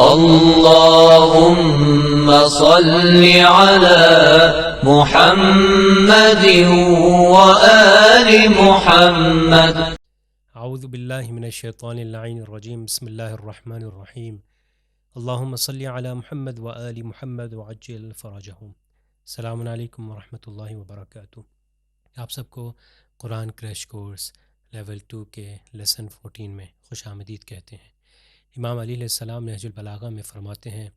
اللهم صل على محمد وآل محمد. اعوذ باللہ من الشیطان اللعین الرجیم. بسم اللہ الرحمن الرحیم. اللہم صلی علی محمد وآل محمد وعجل فرجہم. السلام علیکم ورحمۃ اللہ وبرکاتہ. آپ سب کو قرآن کریش کورس لیول 2 کے لیسن 14 میں خوش آمدید کہتے ہیں. امام علی علیہ السلام نہج البلاغہ میں فرماتے ہیں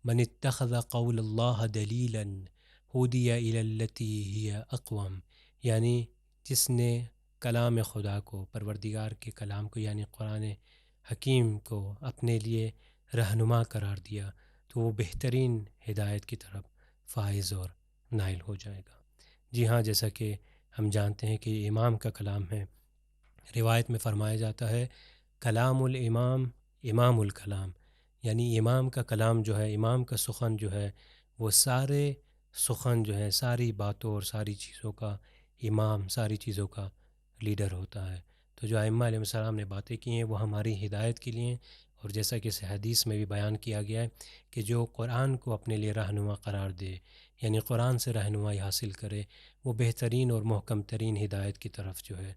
من اتخذ قول اللہ دلیلا ہدی الی التی ہی اقوم، یعنی جس نے کلام خدا کو، پروردگار کے کلام کو یعنی قرآن حکیم کو اپنے لیے رہنما قرار دیا تو وہ بہترین ہدایت کی طرف فائز اور نائل ہو جائے گا. جی ہاں، جیسا کہ ہم جانتے ہیں کہ یہ امام کا کلام ہے. روایت میں فرمایا جاتا ہے کلام الامام امام الکلام، یعنی امام کا کلام جو ہے، امام کا سخن جو ہے، وہ سارے سخن جو ہے، ساری باتوں اور ساری چیزوں کا امام، ساری چیزوں کا لیڈر ہوتا ہے. تو جو ائمہ علیہ السلام نے باتیں کی ہیں وہ ہماری ہدایت کے لیے، اور جیسا کہ اس حدیث میں بھی بیان کیا گیا ہے کہ جو قرآن کو اپنے لیے رہنما قرار دے، یعنی قرآن سے رہنمائی حاصل کرے، وہ بہترین اور محکم ترین ہدایت کی طرف جو ہے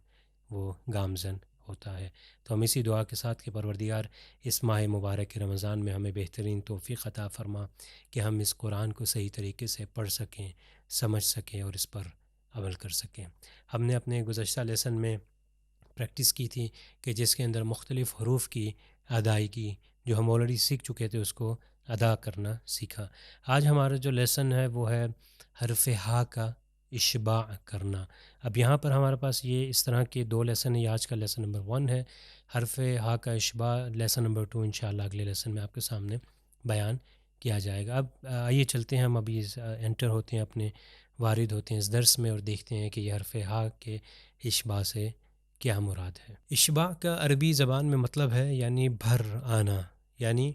وہ گامزن ہوتا ہے. تو ہم اسی دعا کے ساتھ کہ پروردگار اس ماہ مبارک رمضان میں ہمیں بہترین توفیق عطا فرما کہ ہم اس قرآن کو صحیح طریقے سے پڑھ سکیں، سمجھ سکیں اور اس پر عمل کر سکیں. ہم نے اپنے گزشتہ لیسن میں پریکٹس کی تھی کہ جس کے اندر مختلف حروف کی ادائیگی جو ہم آلریڈی سیکھ چکے تھے اس کو ادا کرنا سیکھا. آج ہمارا جو لیسن ہے وہ ہے حرف ہا کا اشباع کرنا. اب یہاں پر ہمارے پاس یہ اس طرح کے دو لیسن ہیں. آج کا لیسن نمبر 1 ہے حرف ہا کا اشباع. لیسن نمبر 2 انشاءاللہ اگلے لیسن میں آپ کے سامنے بیان کیا جائے گا. اب آئیے چلتے ہیں، ہم ابھی انٹر ہوتے ہیں، اپنے وارد ہوتے ہیں اس درس میں اور دیکھتے ہیں کہ یہ حرف ہا کے اشباع سے کیا مراد ہے. اشباع کا عربی زبان میں مطلب ہے یعنی بھر آنا، یعنی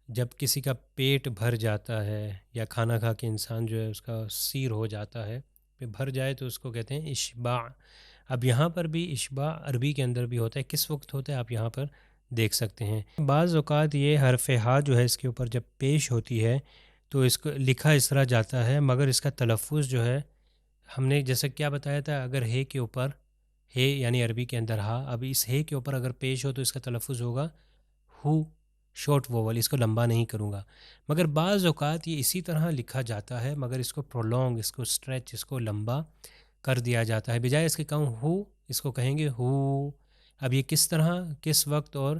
جب کسی کا پیٹ بھر جاتا ہے یا کھانا کھا کے انسان جو ہے اس کا سیر ہو جاتا ہے، پھر بھر جائے تو اس کو کہتے ہیں اشباع. اب یہاں پر بھی اشباع عربی کے اندر بھی ہوتا ہے. کس وقت ہوتا ہے آپ یہاں پر دیکھ سکتے ہیں. بعض اوقات یہ حرف ہا جو ہے اس کے اوپر جب پیش ہوتی ہے تو اس کو لکھا اس طرح جاتا ہے، مگر اس کا تلفظ جو ہے ہم نے جیسا کیا بتایا تھا، اگر ہے کے اوپر ہے یعنی عربی کے اندر ہا، اب اس ہے کے اوپر اگر پیش ہو تو اس کا تلفظ ہوگا ہو، شارٹ ووول، اس کو لمبا نہیں کروں گا. مگر بعض اوقات یہ اسی طرح لکھا جاتا ہے مگر اس کو پرولونگ، اس کو اسٹریچ، اس کو لمبا کر دیا جاتا ہے. بجائے اس کے کہوں ہو، اس کو کہیں گے ہو. اب یہ کس طرح، کس وقت اور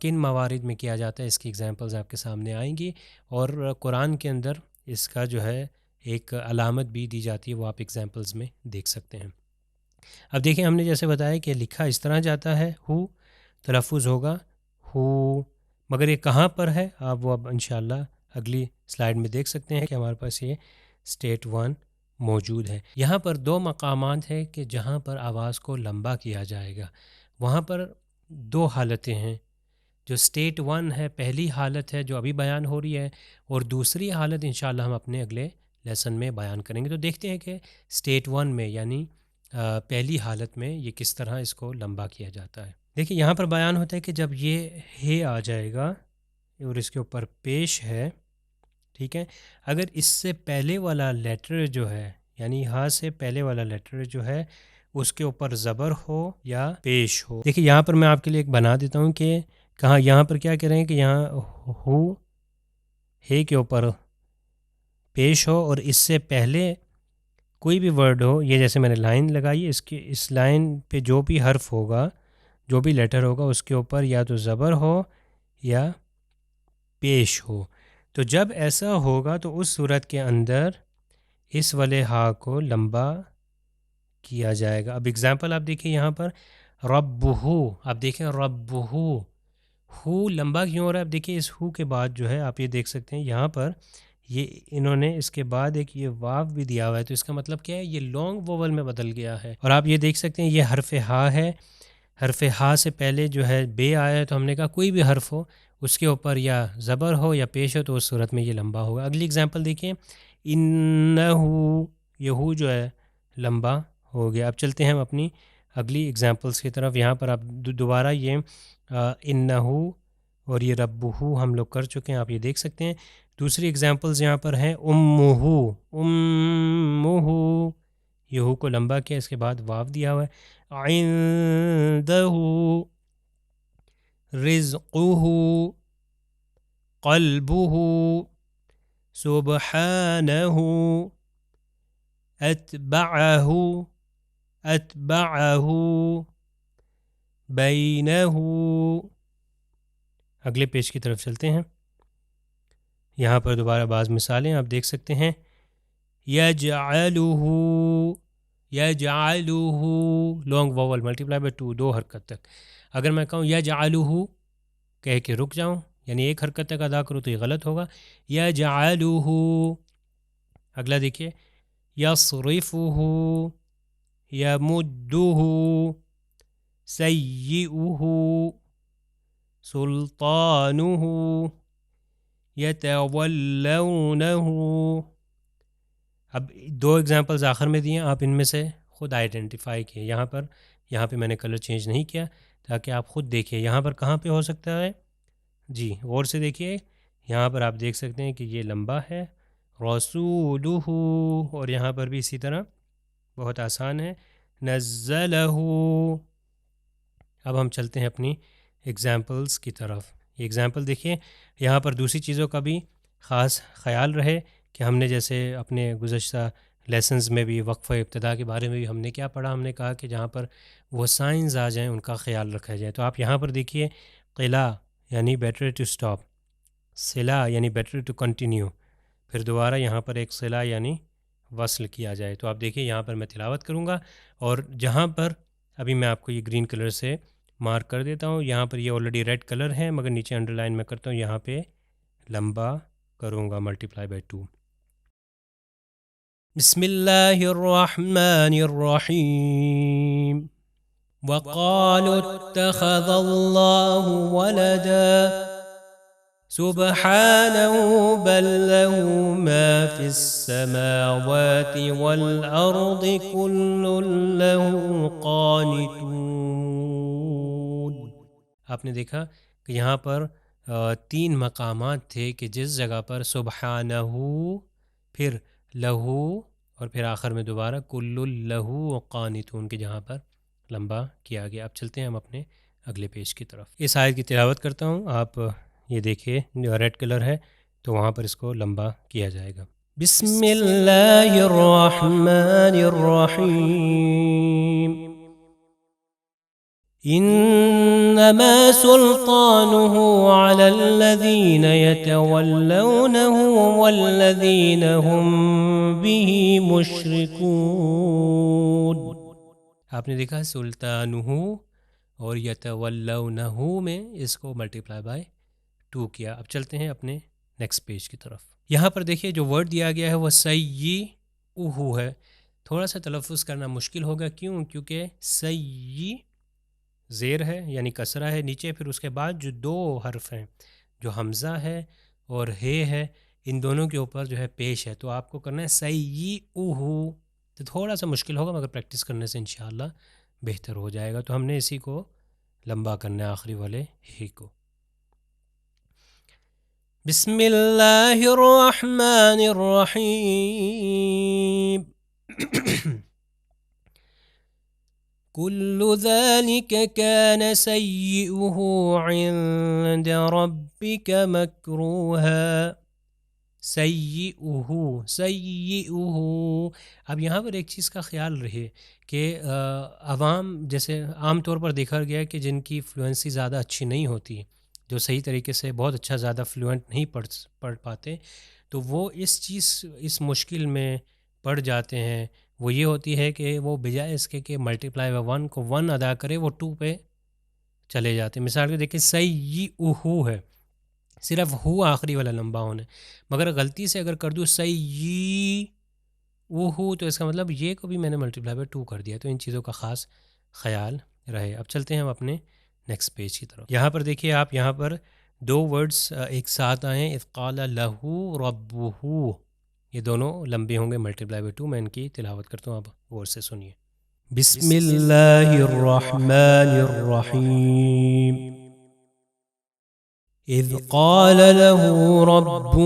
کن موارد میں کیا جاتا ہے اس کی ایگزامپلز آپ کے سامنے آئیں گی، اور قرآن کے اندر اس کا جو ہے ایک علامت بھی دی جاتی ہے، وہ آپ ایگزامپلز میں دیکھ سکتے ہیں. اب دیکھیں، ہم نے جیسے بتایا کہ لکھا اس طرح جاتا ہے ہو، تلفظ ہوگا ہو، مگر یہ کہاں پر ہے آپ وہ اب انشاءاللہ اگلی سلائیڈ میں دیکھ سکتے ہیں کہ ہمارے پاس یہ اسٹیٹ 1 موجود ہے. یہاں پر 2 مقامات ہیں کہ جہاں پر آواز کو لمبا کیا جائے گا. وہاں پر 2 حالتیں ہیں. جو اسٹیٹ 1 ہے، پہلی حالت ہے جو ابھی بیان ہو رہی ہے، اور دوسری حالت انشاءاللہ ہم اپنے اگلے لیسن میں بیان کریں گے. تو دیکھتے ہیں کہ اسٹیٹ 1 میں یعنی پہلی حالت میں یہ کس طرح اس کو لمبا کیا جاتا ہے. دیکھیں یہاں پر بیان ہوتا ہے کہ جب یہ ہے آ جائے گا اور اس کے اوپر پیش ہے، ٹھیک ہے، اگر اس سے پہلے والا لیٹر جو ہے یعنی ہاں سے پہلے والا لیٹر جو ہے اس کے اوپر زبر ہو یا پیش ہو. دیکھیں یہاں پر میں آپ کے لیے ایک بنا دیتا ہوں کہ کہاں یہاں پر کیا کہہ رہے ہیں کہ یہاں ہو ہے کے اوپر پیش ہو اور اس سے پہلے کوئی بھی ورڈ ہو. یہ جیسے میں نے لائن لگائی، اس لائن پہ جو بھی حرف ہوگا، جو بھی لیٹر ہوگا، اس کے اوپر یا تو زبر ہو یا پیش ہو. تو جب ایسا ہوگا تو اس صورت کے اندر اس والے ہا کو لمبا کیا جائے گا. اب اگزامپل آپ دیکھیں یہاں پر ربہو، آپ دیکھیں ربہو، ہو لمبا کیوں ہو رہا ہے؟ اب دیکھیں اس ہو کے بعد جو ہے آپ یہ دیکھ سکتے ہیں یہاں پر یہ انہوں نے اس کے بعد ایک یہ واو بھی دیا ہوا ہے، تو اس کا مطلب کیا ہے؟ یہ لانگ ووول میں بدل گیا ہے. اور آپ یہ دیکھ سکتے ہیں یہ حرف ہا ہے. حرف ہا سے پہلے جو ہے بے آیا ہے، تو ہم نے کہا کوئی بھی حرف ہو اس کے اوپر یا زبر ہو یا پیش ہو تو اس صورت میں یہ لمبا ہوگا. اگلی اگزامپل دیکھیں انہو، یہ ہو جو ہے لمبا ہو گیا. اب چلتے ہیں ہم اپنی اگلی اگزامپلس کی طرف. یہاں پر آپ دوبارہ یہ انہو اور یہ ربہو ہم لوگ کر چکے ہیں، آپ یہ دیکھ سکتے ہیں۔ دوسری اگزامپلز یہاں پر ہیں امہو، امہو، یہ ہو کو لمبا کیا، اس کے بعد واو دیا ہوا ہے، عندہ رزقہ، قلبہ، سبحانہ، اتبعہ، اتبعہ، بینہ۔ اگلے پیج کی طرف چلتے ہیں، یہاں پر دوبارہ بعض مثالیں آپ دیکھ سکتے ہیں۔ یجعلہ، یجعلہ، لانگ واول ملٹیپلائی بائی 2، 2 حرکت تک۔ اگر میں کہوں یجعلہ کہہ کے رک جاؤں، یعنی ایک حرکت تک ادا کروں تو یہ غلط ہوگا۔ یجعلہ، اگلا دیکھیے، یصرفہ، یمدہ، سیئہ، سلطانہ، یتولونہ۔ اب 2 ایگزامپلز آخر میں دیے، آپ ان میں سے خود آئیڈینٹیفائی کیے۔ یہاں پہ میں نے کلر چینج نہیں کیا تاکہ آپ خود دیکھیں یہاں پر کہاں پہ ہو سکتا ہے۔ جی غور سے دیکھیے، یہاں پر آپ دیکھ سکتے ہیں کہ یہ لمبا ہے، رسولہ، اور یہاں پر بھی اسی طرح بہت آسان ہے، نزلہ۔ اب ہم چلتے ہیں اپنی ایگزامپلز کی طرف۔ یہ ایگزامپل دیکھیے، یہاں پر دوسری چیزوں کا بھی خاص خیال رہے کہ ہم نے جیسے اپنے گزشتہ لیسنز میں بھی وقف ابتدا کے بارے میں بھی ہم نے کیا پڑھا، ہم نے کہا کہ جہاں پر وہ سائنز آ جائیں ان کا خیال رکھا جائے۔ تو آپ یہاں پر دیکھیے، قلع یعنی بیٹر ٹو سٹاپ، صلہ یعنی بیٹر ٹو کنٹینیو، پھر دوبارہ یہاں پر ایک صلہ یعنی وصل کیا جائے۔ تو آپ دیکھیے یہاں پر میں تلاوت کروں گا، اور جہاں پر ابھی میں آپ کو یہ گرین کلر سے مارک کر دیتا ہوں، یہاں پر یہ آلریڈی ریڈ کلر ہے مگر نیچے انڈر لائن میں کرتا ہوں، یہاں پہ لمبا کروں گا ملٹیپلائی بائی 2۔ بسم اللہ الرحمن الرحیم، وقالوا اتخذ اللہ ولدا سبحانه بل له ما في السماوات والأرض كل له قانتون۔ آپ نے دیکھا کہ یہاں پر 3 مقامات تھے کہ جس جگہ پر سبحانہ، پھر لہو، اور پھر آخر میں دوبارہ کل لہو قانتون کے جہاں پر لمبا کیا گیا۔ اب چلتے ہیں ہم اپنے اگلے پیج کی طرف۔ اس آیت کی تلاوت کرتا ہوں، آپ یہ دیکھیے جو ریڈ کلر ہے تو وہاں پر اس کو لمبا کیا جائے گا۔ بسم اللہ الرحمن الرحیم، انما سلطانه على الذين يتولونه والذين هم به مشركون۔ آپ نے دیکھا سلطانہ اور یتولونہ میں اس کو ملٹیپلائی بائی 2 کیا۔ اب چلتے ہیں اپنے نیکسٹ پیج کی طرف۔ یہاں پر دیکھیے جو ورڈ دیا گیا ہے وہ سیئہ ہے، تھوڑا سا تلفظ کرنا مشکل ہوگا، کیوں؟ کیونکہ سیئ زیر ہے یعنی کسرہ ہے نیچے، پھر اس کے بعد جو 2 حرف ہیں جو حمزہ ہے اور ہے ان دونوں کے اوپر جو ہے پیش ہے، تو آپ کو کرنا ہے سیئہ، تو تھوڑا سا مشکل ہوگا مگر پریکٹس کرنے سے انشاءاللہ بہتر ہو جائے گا۔ تو ہم نے اسی کو لمبا کرنا ہے آخری والے ہی کو۔ بسم اللہ الرحمن الرحیم، کل ذلك كان سیئہ عند ربک مکروہا۔ سیئہ، سیئہ۔ اب یہاں پر ایک چیز کا خیال رہے کہ عوام جیسے عام طور پر دیکھا گیا ہے کہ جن کی فلوئنسی زیادہ اچھی نہیں ہوتی، جو صحیح طریقے سے بہت اچھا زیادہ فلوئنٹ نہیں پڑھ پاتے، تو وہ اس مشکل میں پڑ جاتے ہیں۔ وہ یہ ہوتی ہے کہ وہ بجائے اس کے کہ ملٹیپلائی بائی 1 کو 1 ادا کرے، وہ 2 پہ چلے جاتے ہیں۔ مثال کے دیکھیں سیئہ ہے، صرف ہو آخری والا لمبا ہونا ہے، مگر غلطی سے اگر کر دوں سیئہ تو اس کا مطلب یہ کو بھی میں نے ملٹیپلائی بائی 2 کر دیا۔ تو ان چیزوں کا خاص خیال رہے۔ اب چلتے ہیں ہم اپنے نیکسٹ پیج کی طرف۔ یہاں پر دیکھیے، آپ یہاں پر 2 ورڈز ایک ساتھ آئے ہیں، اذ قال لہ ربہ، یہ دونوں لمبے ہوں گے ملٹیپلائی بائی 2۔ میں ان کی تلاوت کرتا ہوں، آپ غور سے سنیے۔ بسم اللہ الرحمن الرحیم، اذ قال له ربه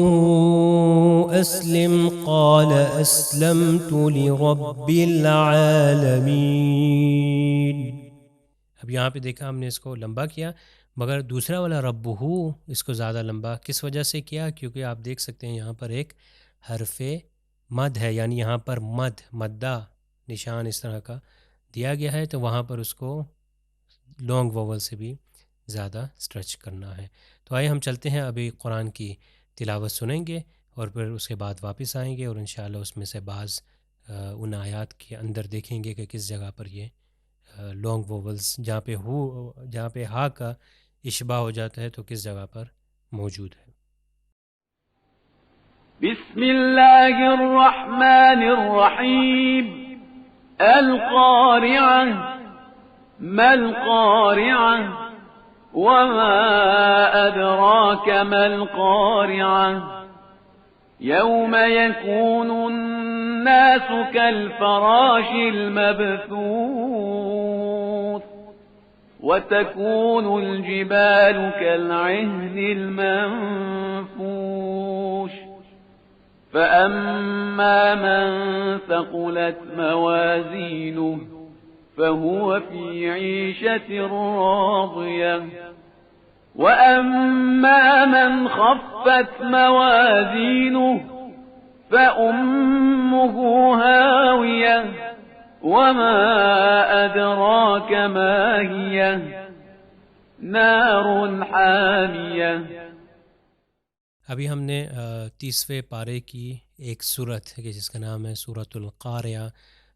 اسلم قال اسلمت لرب العالمین. اب یہاں پہ دیکھا ہم نے اس کو لمبا کیا، مگر دوسرا والا ربہ اس کو زیادہ لمبا کس وجہ سے کیا؟ کیونکہ آپ دیکھ سکتے ہیں یہاں پر ایک حرف مد ہے، یعنی یہاں پر مدہ نشان اس طرح کا دیا گیا ہے، تو وہاں پر اس کو لانگ ووول سے بھی زیادہ سٹریچ کرنا ہے. تو آئے ہم چلتے ہیں، ابھی قرآن کی تلاوت سنیں گے اور پھر اس کے بعد واپس آئیں گے اور انشاءاللہ اس میں سے بعض ان آیات کے اندر دیکھیں گے کہ کس جگہ پر یہ لانگ ووولز جہاں پہ ہا کا اشباع ہو جاتا ہے تو کس جگہ پر موجود ہے. بسم اللہ الرحمن الرحیم. القارعة ما القارعة وما أدراك ما القارعة يوم يكون الناس كالفراش المبثوث وتكون الجبال كالعهن المنفوش فأما من ثقلت موازينه فهو في عيشة راضية وأما من خفت موازينه فأمه هاوية وما أدراك ما هي نار حامية. ابھی ہم نے 30ویں پارے کی ایک سورت ہے جس کا نام ہے سورۃ القاریہ،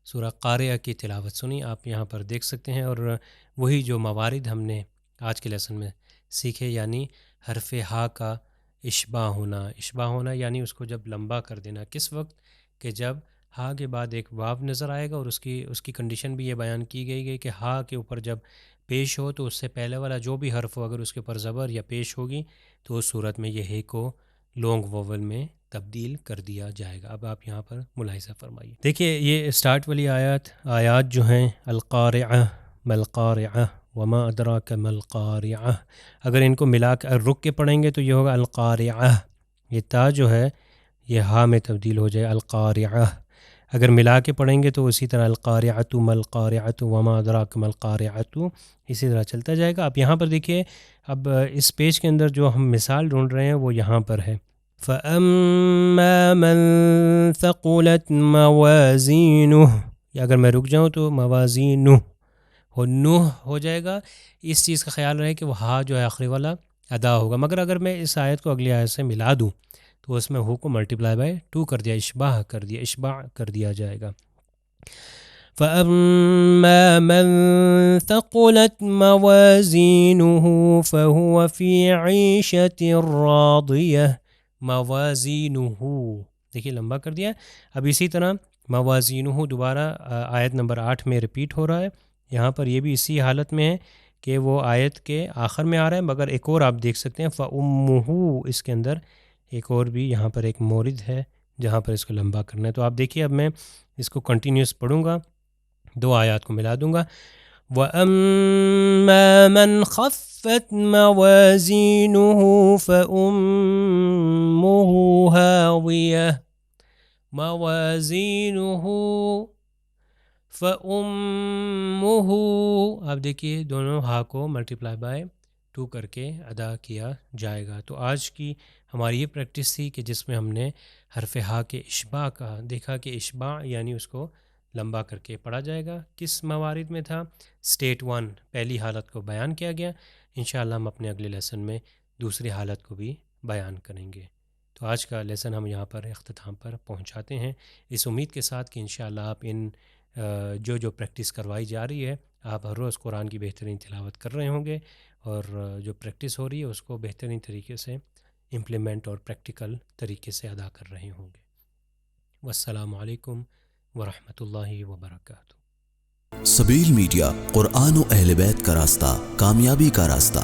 سورہ قاریہ کی تلاوت سنی. آپ یہاں پر دیکھ سکتے ہیں، اور وہی جو موارد ہم نے آج کے لیسن میں سیکھے، یعنی حرف ہا کا اشباع ہونا یعنی اس کو جب لمبا کر دینا. کس وقت؟ کہ جب ہا کے بعد ایک واو نظر آئے گا، اور اس کی کنڈیشن بھی یہ بیان کی گئی کہ ہا کے اوپر جب پیش ہو تو اس سے پہلے والا جو بھی حرف ہو اگر اس کے اوپر زبر یا پیش ہوگی تو اس صورت میں یہ ہے کو لانگ ووول میں تبدیل کر دیا جائے گا. اب آپ یہاں پر ملاحظہ فرمائیے. دیکھیے یہ اسٹارٹ والی آیات جو ہیں القارعہ ما القارعہ وما ادراک ما القارعہ، اگر ان کو ملا کر رک کے پڑھیں گے تو یہ ہوگا القارعہ، یہ تا جو ہے یہ ہا میں تبدیل ہو جائے القارعہ. اگر ملا کے پڑھیں گے تو اسی طرح القارعۃ ما القارعۃ وما ادراک ما القارعۃ اسی طرح چلتا جائے گا. آپ یہاں پر دیکھیے، اب اس پیج کے اندر جو ہم مثال ڈھونڈ رہے ہیں وہ یہاں پر ہے. فَأَمَّا مَن ثَقُلَتْ مَوَازِينُهُ، یا اگر میں رک جاؤں تو موازینہ ہو نوح ہو جائے گا. اس چیز کا خیال رہے کہ وہ ہا جو ہے آخری والا ادا ہوگا، مگر اگر میں اس آیت کو اگلی آیت سے ملا دوں تو اس میں ہو کو ملٹیپلائی بائی 2 کر دیا، اشباع کر دیا جائے گا. فَأَمَّا مَن ثَقُلَتْ مَوَازِينُهُ فَهُوَ فِي عِيشَةٍ رَاضِيَةٍ. موازینہ دیکھیے لمبا کر دیا. اب اسی طرح موازینہ دوبارہ آیت نمبر 8 میں ریپیٹ ہو رہا ہے. یہاں پر یہ بھی اسی حالت میں ہے کہ وہ آیت کے آخر میں آ رہا ہے، مگر ایک اور آپ دیکھ سکتے ہیں فَأُمُّهُ، اس کے اندر ایک اور بھی یہاں پر ایک مورد ہے جہاں پر اس کو لمبا کرنا ہے. تو آپ دیکھیے اب میں اس کو کنٹینیوس پڑھوں گا، 2 آیات کو ملا دوں گا. وَأَمَّا مَنْ خَفَّتْ مَوَازِينُهُ فَأُمُّهُ هَاوِيَةٌ موازینہ فَأُمُّهُ. آپ دیکھیے دونوں ہا کو ملٹیپلائی بائی 2 کر کے ادا کیا جائے گا. تو آج کی ہماری یہ پریکٹس تھی کہ جس میں ہم نے حرف ہا کے اشباع کا دیکھا کہ اشباع یعنی اس کو لمبا کر کے پڑھا جائے گا. کس موارد میں تھا؟ اسٹیٹ 1 پہلی حالت کو بیان کیا گیا. انشاءاللہ ہم اپنے اگلے لیسن میں دوسری حالت کو بھی بیان کریں گے. تو آج کا لیسن ہم یہاں پر اختتام پر پہنچاتے ہیں، اس امید کے ساتھ کہ انشاءاللہ آپ ان جو پریکٹس کروائی جا رہی ہے آپ ہر روز قرآن کی بہترین تلاوت کر رہے ہوں گے، اور جو پریکٹس ہو رہی ہے اس کو بہترین طریقے سے امپلیمنٹ اور پریکٹیکل طریقے سے ادا کر رہے ہوں گے. والسلام علیکم ورحمۃ اللہ وبرکاتہ. سبیل میڈیا، قرآن و اہل بیت کا راستہ، کامیابی کا راستہ.